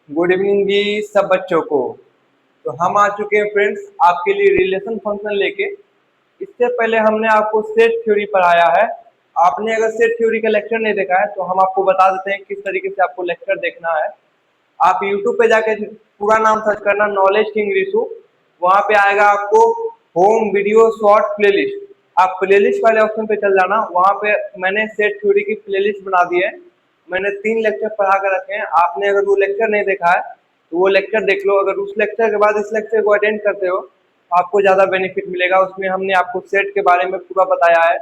Good evening जी सब बच्चों को। तो हम आ चुके हैं फ्रेंड्स आपके लिए रिलेशन फंक्शन लेके। इससे पहले हमने आपको सेट थ्योरी पढ़ाया है। आपने अगर सेट थ्योरी का लेक्चर नहीं देखा है तो हम आपको बता देते हैं किस तरीके से आपको लेक्चर देखना है। आप यूट्यूब पे जाके पूरा नाम सर्च करना नॉलेज किंग रिशु। वहाँ पे आएगा आपको होम वीडियो शॉर्ट प्लेलिस्ट। आप प्लेलिस्ट वाले ऑप्शन पे चल जाना। वहाँ पे मैंने सेट थ्योरी की प्लेलिस्ट बना दी है। मैंने 3 लेक्चर पढ़ा कर रखे हैं। आपने अगर वो लेक्चर नहीं देखा है तो वो लेक्चर देख लो। अगर उस लेक्चर के बाद इस लेक्चर को अटेंड करते हो तो आपको ज़्यादा बेनिफिट मिलेगा। उसमें हमने आपको सेट के बारे में पूरा बताया है।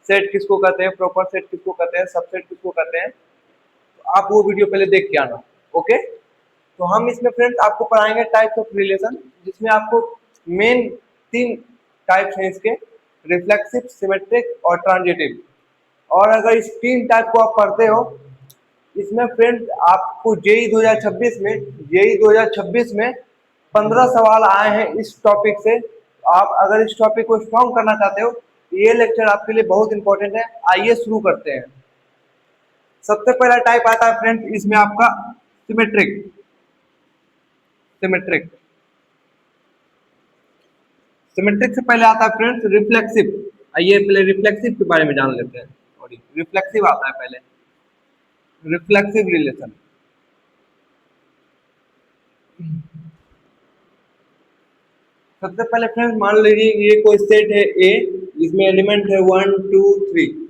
सेट किसको कहते हैं, प्रॉपर सेट किसको कहते हैं, सबसेट किसको कहते हैं। तो आप वो वीडियो पहले देख के आना। ओके, तो हम इसमें फ्रेंड्स आपको पढ़ाएंगे टाइप्स ऑफ रिलेशन, जिसमें आपको मेन 3 टाइप्स हैं इसके: रिफ्लेक्सिव, सिमेट्रिक और ट्रांजिटिव। और अगर इस 3 टाइप को आप पढ़ते हो, इसमें फ्रेंड्स आपको जेई 2026 में 15 सवाल आए हैं इस टॉपिक से। आप अगर इस टॉपिक को स्ट्रॉन्ग करना चाहते हो तो ये लेक्चर आपके लिए बहुत इंपॉर्टेंट है। आइए शुरू करते हैं। सबसे पहला टाइप आता है फ्रेंड्स इसमें आपका सिमेट्रिक। सिमेट्रिक सिमेट्रिक से पहले आता है फ्रेंड्स रिफ्लेक्सिव। आइए पहले रिफ्लेक्सिव के बारे में जान लेते हैं। सॉरी, रिफ्लेक्सिव आता है पहले। Reflexive relation. सबसे पहले फ्रेंड्स मान लीजिए ये कोई सेट है ए, जिसमें एलिमेंट है 1 2 3।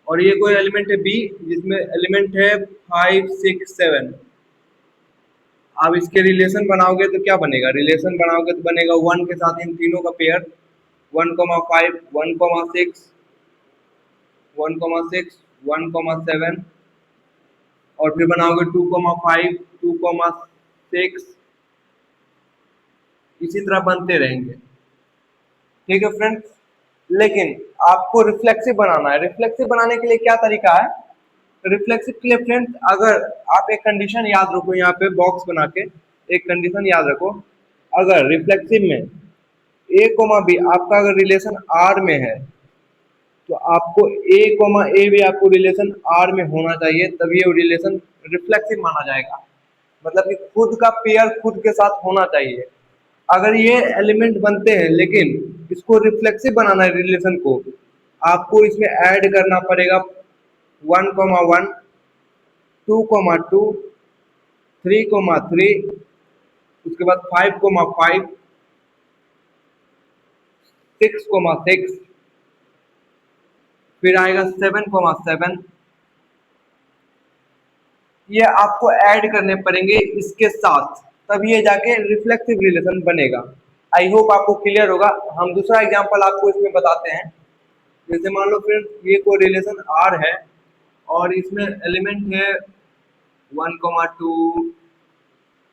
और ये कोई एलिमेंट है बी, जिसमें एलिमेंट है 5 6 7। आप इसके रिलेशन बनाओगे तो क्या बनेगा? रिलेशन बनाओगे तो बनेगा 1 के साथ इन तीनों का पेयर 1,5 1,6 1,6 1,7। और फिर बनाओगे 2,5 2,6। इसी तरह बनते रहेंगे। ठीक है फ्रेंड्स, लेकिन आपको रिफ्लेक्सिव बनाना है। रिफ्लेक्सिव बनाने के लिए क्या तरीका है? रिफ्लेक्सिव के लिए फ्रेंड्स अगर आप एक कंडीशन याद रखो, यहाँ पे बॉक्स बना के एक कंडीशन याद रखो। अगर रिफ्लेक्सिव में ए कोमा बी आपका अगर रिलेशन आर में है तो आपको ए कोमा ए भी आपको रिलेशन आर में होना चाहिए, तभी ये रिलेशन रिफ्लेक्सिव माना जाएगा। मतलब कि खुद का पेयर खुद के साथ होना चाहिए। अगर ये एलिमेंट बनते हैं लेकिन इसको रिफ्लेक्सिव बनाना है रिलेशन को, आपको इसमें ऐड करना पड़ेगा 1,1 2,2 3,3, उसके बाद 5,5 6,6, फिर आएगा 7,7। ये आपको ऐड करने पड़ेंगे इसके साथ, तब ये जाके रिफ्लेक्सिव रिलेशन बनेगा। आई होप आपको क्लियर होगा। हम दूसरा एग्जांपल आपको इसमें बताते हैं। जैसे मान लो फ्रेंड्स ये कोई रिलेशन आर है और इसमें एलिमेंट है 1,2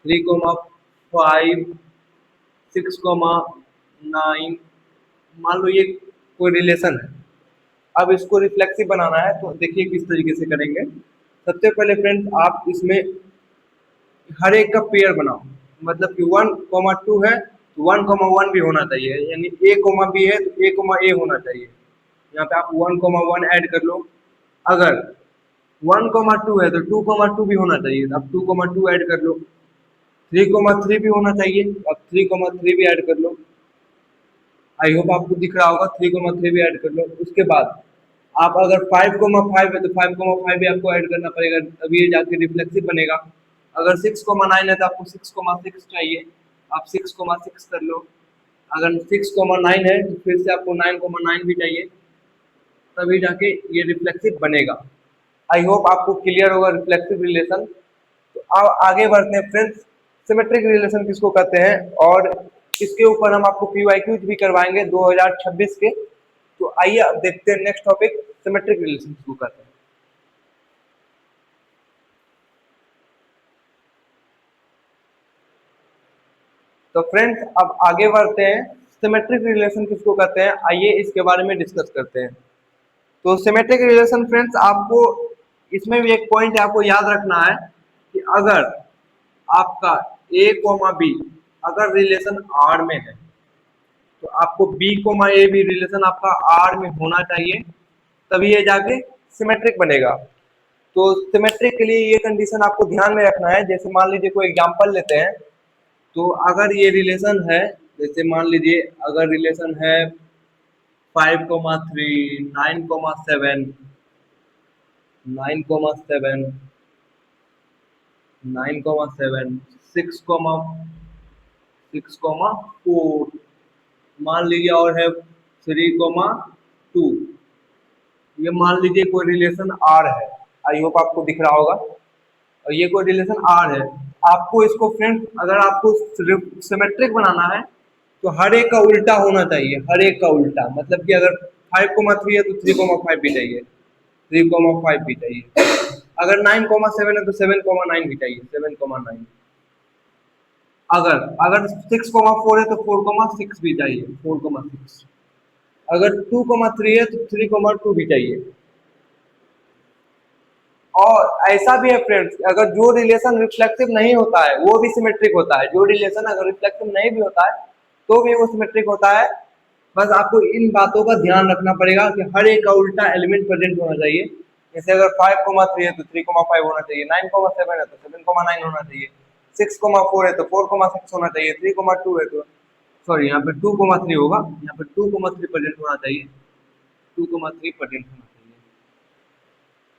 3,5 6,9। मान लो ये कोई रिलेशन है। अब इसको रिफ्लेक्सिव बनाना है तो देखिए किस तरीके से करेंगे। सबसे पहले फ्रेंड्स आप इसमें हर एक का पेयर बनाओ। मतलब कि 1,2 है तो 1,1 भी होना चाहिए, यानी ए कोमा बी है तो ए कोमा ए होना चाहिए। यहाँ पे आप 1,1 ऐड कर लो। अगर 1,2 है तो 2,2 भी होना चाहिए, तो आप 2,2 ऐड कर लो। 3,3 भी होना चाहिए, तो आप 3,3 भी ऐड कर लो। आई होप आपको दिख रहा होगा। 3,3 भी ऐड कर लो। उसके बाद आप अगर 5,5 है तो 5,5 भी आपको ऐड करना पड़ेगा, तभी ये जाके रिफ्लेक्सिव बनेगा। अगर 6,9 है तो आपको 6,6 चाहिए, आप 6,6 कर लो। अगर 6,9 है तो फिर से आपको 9,9 भी चाहिए, तभी जाके ये रिफ्लेक्सिव बनेगा। आई होप आपको क्लियर होगा रिफ्लेक्सिव रिलेशन। तो अब आगे बढ़ते हैं फ्रेंड्स, सिमेट्रिक रिलेशन किसको कहते हैं, और इसके ऊपर हम आपको पीवाईक्यूज भी करवाएंगे 2026 के। तो आइए अब देखते हैं नेक्स्ट टॉपिक, सिमेट्रिक रिलेशन किसको कहते हैं। तो फ्रेंड्स अब आगे बढ़ते हैं, सिमेट्रिक रिलेशन किसको कहते हैं, आइए इसके बारे में डिस्कस करते हैं। तो सिमेट्रिक रिलेशन फ्रेंड्स आपको इसमें भी एक पॉइंट आपको याद रखना है कि अगर आपका ए कोमा बी अगर रिलेशन आर में है तो आपको बी कोमा ए भी रिलेशन आपका आर में होना चाहिए, तभी ये जाके सिमेट्रिक बनेगा। तो सिमेट्रिक के लिए ये कंडीशन आपको ध्यान में रखना है। जैसे मान लीजिए कोई एग्जांपल लेते हैं, तो अगर ये रिलेशन है, जैसे मान लीजिए अगर रिलेशन है 5,3, 9,7, 9,7, 9,7, 6,4, मान लीजिए और है 3,2। ये मान लीजिए कोई रिलेशन आर है। आई होप आपको दिख रहा होगा, और ये कोई रिलेशन आर है। आपको इसको फ्रेंड्स अगर आपको सिमेट्रिक बनाना है तो हर एक का उल्टा होना चाहिए, हर एक का उल्टा। मतलब कि अगर 5,3 है तो 3,5 भी चाहिए, 3,5 भी चाहिए। अगर 9,7 है तो 7,9 भी चाहिए, 7,9। अगर अगर 6,4 है तो 4,6 भी चाहिए, 4,6। अगर 2,3 है तो 3,2 भी चाहिए। और ऐसा भी है फ्रेंड्स, अगर जो रिलेशन रिफ्लेक्सिव नहीं होता है वो भी सिमेट्रिक होता है। जो रिलेशन अगर रिफ्लेक्सिव नहीं भी होता है तो भी वो सिमेट्रिक होता है। बस आपको इन बातों का ध्यान रखना पड़ेगा कि हर एक का उल्टा एलिमेंट प्रेजेंट होना चाहिए। जैसे अगर 5,3 है तो 3,5 होना चाहिए, 9,7 है तो 7,9 होना चाहिए, 6,4 है तो 4,6 होना चाहिए, 3,2 है तो सॉरी यहाँ पे 2,3 होगा, यहाँ पे 2,3 प्रेजेंट होना चाहिए, 2,3 प्रेजेंट होना चाहिए।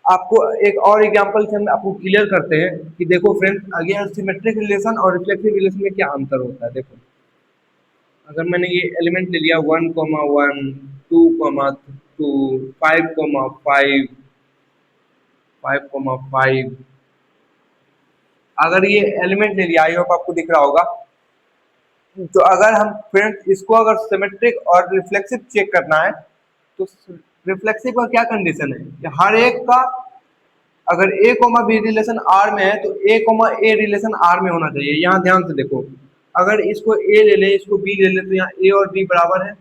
आपको एक और एग्जांपल से हम आपको क्लियर करते हैं कि देखो फ्रेंड्स, अगेन सिमेट्रिक रिलेशन और रिफ्लेक्सिव रिलेशन में क्या अंतर होता है। देखो अगर मैंने ये एलिमेंट ले लिया 1,1, 2,2, 5,5, 5,5, अगर ये एलिमेंट ले लिया, आई होप आपको दिख रहा होगा। तो अगर हम फ्रेंड्स इसको अगर सिमेट्रिक और रिफ्लेक्सिव चेक करना है तो रिफ्लेक्सिव का क्या कंडीशन है कि हर एक का अगर A comma B relation R में है तो A comma A relation R में होना चाहिए। यहाँ ध्यान से देखो, अगर इसको ए ले ले इसको बी ले ले तो यहाँ ए और बी बराबर है।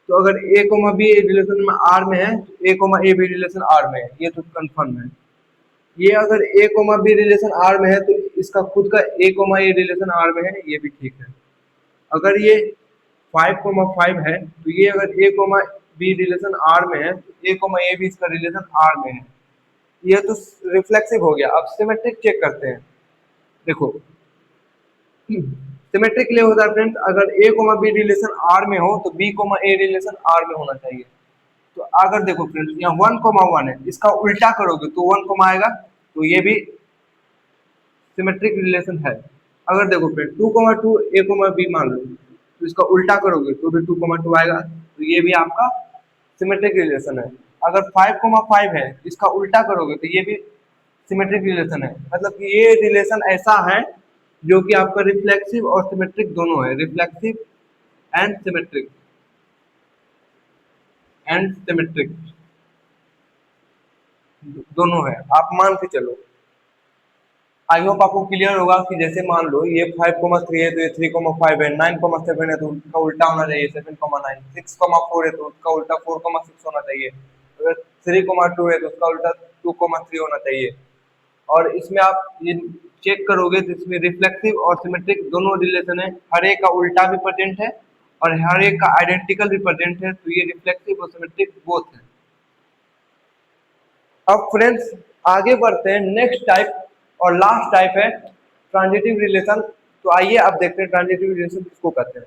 तो अगर ए कोमा बी रिलेशन में आर में है तो A comma A B relation R में है, ये तो कंफर्म है। ये अगर A comma B relation R में है तो इसका खुद का A comma A relation R में है, ये भी ठीक है। अगर ये 5,5 है तो ये अगर A comma B relation R में है तो ए कोमा ए भी इसका रिलेशन आर में है। ये तो रिफ्लेक्सिव हो गया। अब सिमेट्रिक चेक करते हैं। देखो सिमेट्रिक के लिए होता है फ्रेंड्स, अगर A comma B relation R में हो तो B comma A relation R में होना चाहिए। तो अगर देखो फ्रेंड्स यहाँ 1,1 है, इसका उल्टा करोगे तो 1 कोमा आएगा, तो ये भी सिमेट्रिक रिलेशन है। अगर देखो फ्रेंड 2,2 ए कोमा बी मान लो, तो इसका उल्टा करोगे तो भी 2,2 आएगा, तो ये भी आपका सिमेट्रिक रिलेशन है। अगर 5,5 है, इसका उल्टा करोगे तो ये भी सिमेट्रिक रिलेशन है। मतलब कि ये रिलेशन ऐसा है जो कि आपका रिफ्लेक्सिव और सिमेट्रिक दोनों है, reflexive and symmetric, and symmetric दोनों है, आप मान के चलो। आई होप आपको क्लियर होगा कि जैसे मान लो ये 5,3 है तो ये 3,5 है, 9,7 है तो उसका उल्टा होना चाहिए 7,9, 6,4 है तो उसका उल्टा 4,6 होना चाहिए, अगर 3,2 है तो उसका उल्टा 2,3 होना चाहिए। और इसमें आप ये चेक करोगे तो इसमें रिफ्लेक्सिव और सिमेट्रिक दोनों रिलेशन है, हर एक का उल्टा भी प्रेजेंट है और हर एक का आइडेंटिकल भी प्रेजेंट है, तो ये रिफ्लेक्सिव और सिमेट्रिक बोथ है। अब फ्रेंड्स आगे बढ़ते हैं, नेक्स्ट टाइप और लास्ट टाइप है ट्रांजिटिव रिलेशन। तो आइए अब देखते हैं ट्रांजिटिव रिलेशन किसको कहते हैं।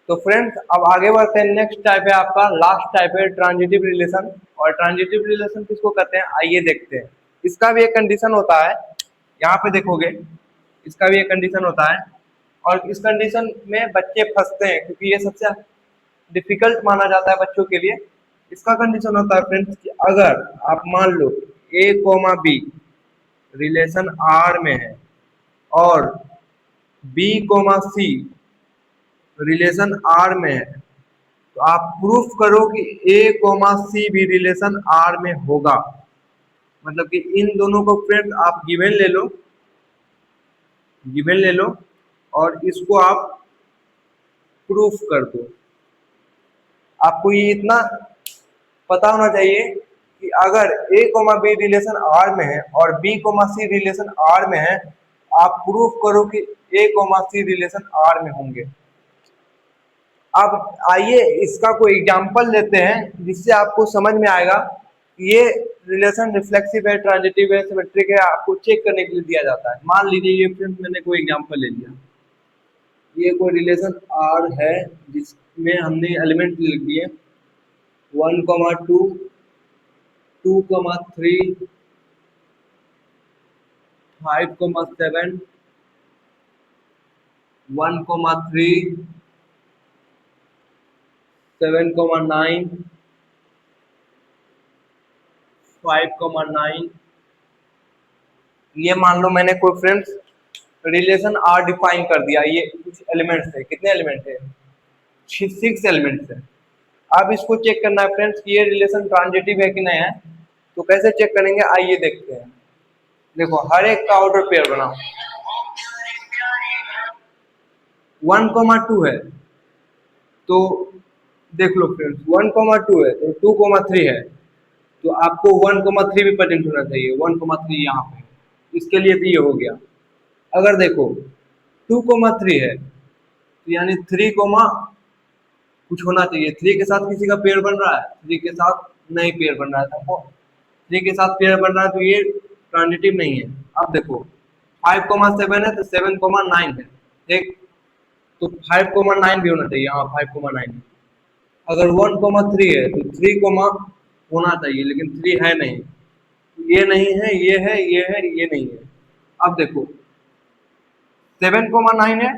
तो फ्रेंड्स अब आगे बढ़ते हैं, नेक्स्ट टाइप है आपका लास्ट टाइप है ट्रांजिटिव रिलेशन। और ट्रांजिटिव रिलेशन किसको कहते हैं आइए देखते हैं। इसका भी एक कंडीशन होता है, यहाँ पे देखोगे इसका भी एक कंडीशन होता है, और इस कंडीशन में बच्चे फंसते हैं क्योंकि ये सबसे डिफिकल्ट माना जाता है बच्चों के लिए। इसका कंडीशन होता है फ्रेंड्स कि अगर आप मान लो A comma B relation R में है और B comma C relation R में है, तो आप प्रूफ करो कि ए कोमा सी भी रिलेशन आर में होगा। मतलब कि इन दोनों को फ्रेंड्स आप गिवन ले लो, गिवन ले लो और इसको आप प्रूफ कर दो। आपको ये इतना पता होना चाहिए कि अगर A comma B relation R में है और B comma C relation R में है, आप प्रूफ करो कि A comma C relation R में होंगे। अब आइए इसका कोई एग्जांपल लेते हैं जिससे आपको समझ में आएगा कि ये रिलेशन रिफ्लेक्सिव है, ट्रांजिटिव है, सिमेट्रिक है, आपको चेक करने के लिए दिया जाता है। मान लीजिए ये फ्रेंड्स मैंने कोई एग्जांपल ले लिया, ये कोई रिलेशन आर है जिसमें हमने एलिमेंट लिख दिए 1,2, 2,3, 5,7, 1,3, 7,9, 5,9। ये मान लो मैंने कोई फ्रेंड्स रिलेशन आर डिफाइन कर दिया। ये कुछ एलिमेंट्स है, कितने एलिमेंट है? 6 एलिमेंट्स है। अब इसको चेक करना है फ्रेंड्स कि ये रिलेशन ट्रांजिटिव है कि नहीं है। तो कैसे चेक करेंगे, आइए देखते हैं। देखो हर एक का ऑर्डर पेयर बनाओ। 1,2 है तो देख लो फ्रेंड्स, 1,2 है तो 2,3 है तो आपको 1,3 भी प्रेजेंट होना चाहिए। 1,3 यहाँ पे, इसके लिए भी ये हो गया। अगर देखो 2,3 है तो यानी 3 कुछ होना चाहिए। 3 के साथ किसी का पेयर बन रहा है, 3 के साथ नहीं पेयर बन रहा है। हमको 3 के साथ पेयर बन रहा है तो ये ट्रांजिटिव नहीं है। अब देखो 5,7 है तो 7,9 है, ठीक। तो 5,9 भी होना चाहिए, हाँ 5,9 है। अगर 1,3 है तो 3 होना चाहिए, लेकिन 3 है नहीं। ये नहीं है, ये है, ये है, ये नहीं है। अब देखो 7,9 है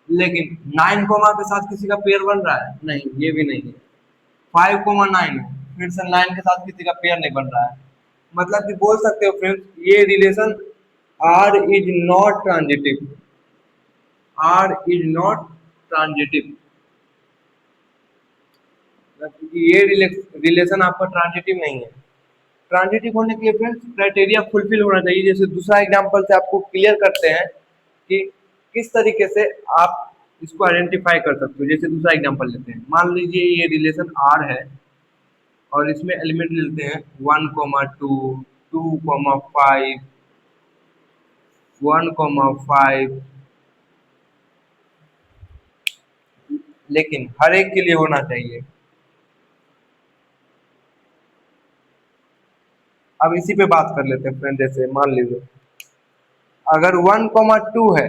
लेकिन 9 के साथ किसी का पेयर बन रहा है, नहीं ये भी नहीं है। 5,9 है, फिर से 9 के साथ किसी का पेयर नहीं बन रहा है। मतलब कि बोल सकते हो फ्रेंड्स ये relation R is not transitive. R is not transitive, ये रिलेशन आपका ट्रांजिटिव नहीं है। ट्रांजिटिव होने के लिए फ्रेंड्स क्राइटेरिया फुलफिल होना चाहिए। जैसे दूसरा एग्जांपल से आपको क्लियर करते हैं कि किस तरीके से आप इसको आइडेंटिफाई कर सकते हो। जैसे दूसरा एग्जांपल लेते हैं, मान लीजिए ये रिलेशन आर है और इसमें एलिमेंट लेते हैं 1,2, 2,5, 1,5, लेकिन हर एक के लिए होना चाहिए। अब इसी पे बात कर लेते हैं फ्रेंड। जैसे मान लीजिए अगर 1,2 है,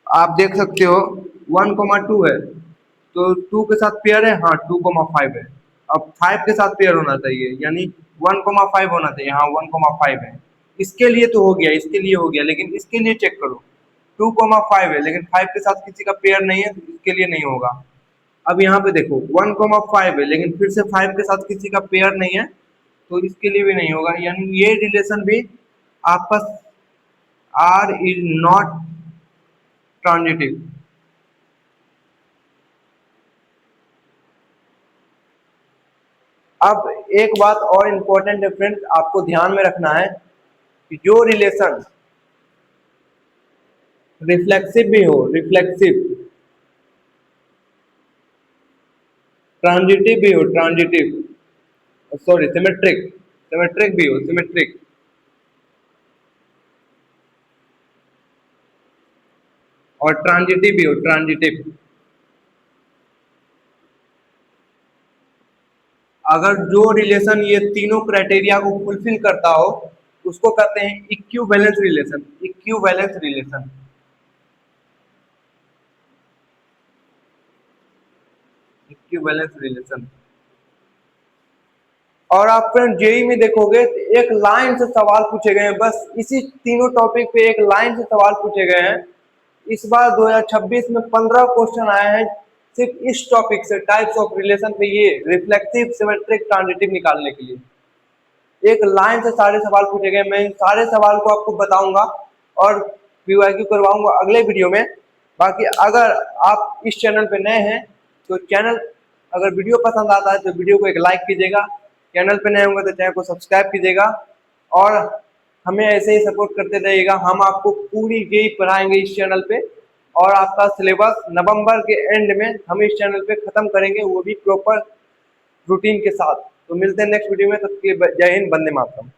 आप देख सकते हो 1,2 है तो 2 के साथ पेयर है, हाँ 2,5 है। अब 5 के साथ पेयर होना चाहिए यानी 1,5 होना चाहिए, हाँ 1,5 है। इसके लिए तो हो गया, इसके लिए हो गया, लेकिन इसके लिए चेक करो 2,5 है लेकिन 5 के साथ किसी का पेयर नहीं है तो इसके लिए नहीं होगा। अब यहाँ पे देखो 1,5 है लेकिन फिर से 5 के साथ किसी का पेयर नहीं है तो इसके लिए भी नहीं होगा। यानी ये रिलेशन भी आपका आर इज नॉट ट्रांजिटिव। अब एक बात और इम्पोर्टेंट है फ्रेंड्स, आपको ध्यान में रखना है कि जो रिलेशन रिफ्लेक्सिव भी हो, रिफ्लेक्सिव, ट्रांजिटिव भी हो, ट्रांजिटिव सॉरी सिमेट्रिक, सिमेट्रिक भी हो, सिमेट्रिक, और ट्रांजिटिव भी हो, ट्रांजिटिव। अगर जो रिलेशन ये तीनों क्राइटेरिया को फुलफिल करता हो उसको कहते हैं equivalence relation. Equivalence relation, equivalence relation. और आप फ्रेंड जेई में देखोगे तो एक लाइन से सवाल पूछे गए हैं, बस इसी तीनों टॉपिक पे एक लाइन से सवाल पूछे गए हैं। इस बार 2026 में 15 क्वेश्चन आए हैं सिर्फ इस टॉपिक से, टाइप्स ऑफ रिलेशन पे, ये रिफ्लेक्सिव, सिमेट्रिक, ट्रांजिटिव निकालने के लिए एक लाइन से सारे सवाल पूछे गए। मैं इन सारे सवाल को आपको बताऊंगा और पीवाईक्यू करवाऊंगा अगले वीडियो में। बाकी अगर आप इस चैनल पे नए हैं तो चैनल, अगर वीडियो पसंद आता है तो वीडियो को एक लाइक कीजिएगा, चैनल पे नए होंगे तो चैनल को सब्सक्राइब कीजिएगा और हमें ऐसे ही सपोर्ट करते रहिएगा। हम आपको पूरी जेई पढ़ाएंगे इस चैनल पे और आपका सिलेबस नवंबर के एंड में हम इस चैनल पे खत्म करेंगे, वो भी प्रॉपर रूटीन के साथ। तो मिलते हैं नेक्स्ट वीडियो में, तब तक के लिए जय हिंद, वंदे मातरम।